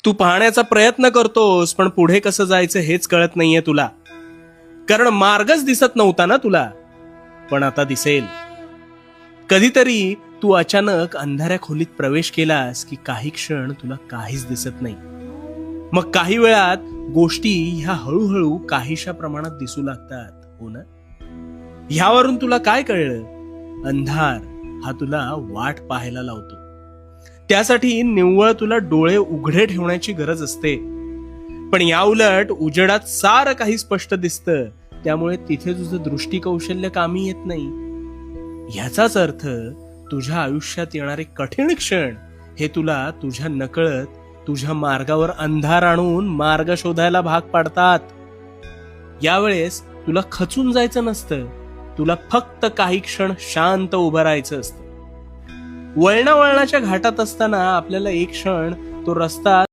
तू पाहण्याचा प्रयत्न करतोस, पण पुढे कसं जायचं हेच कळत नाहीये तुला. कारण मार्गच दिसत नव्हता ना तुला, पण आता दिसेल. कधीतरी तू अचानक अंधाऱ्या खोलीत प्रवेश केलास की काही क्षण तुला काहीच दिसत नाही. मग काही वेळात गोष्टी ह्या हळूहळू काहीशा प्रमाणात दिसू लागतात, हो ना? ह्यावरून तुला काय कळलं? अंधार हा तुला वाट पाहायला लावतो. त्यासाठी निव्वळ तुला डोळे उघडे ठेवण्याची गरज असते. पण या उलट उजेडात सारं काही स्पष्ट दिसतं, त्यामुळे तिथे तुझं दृष्टिकौशल्य कामी येत नाही. ह्याचाच अर्थ तुझ्या आयुष्यात येणारे कठीण क्षण हे तुला तुझ्या नकळत तुझ्या मार्गावर अंधार आणून मार्ग शोधायला भाग पाडतात. यावेळेस तुला खचून जायचं नसतं, तुला फक्त काही क्षण शांत उभं राहायचं असतं. वळणावळणाच्या घाटात असताना आपल्याला एक क्षण तो रस्ता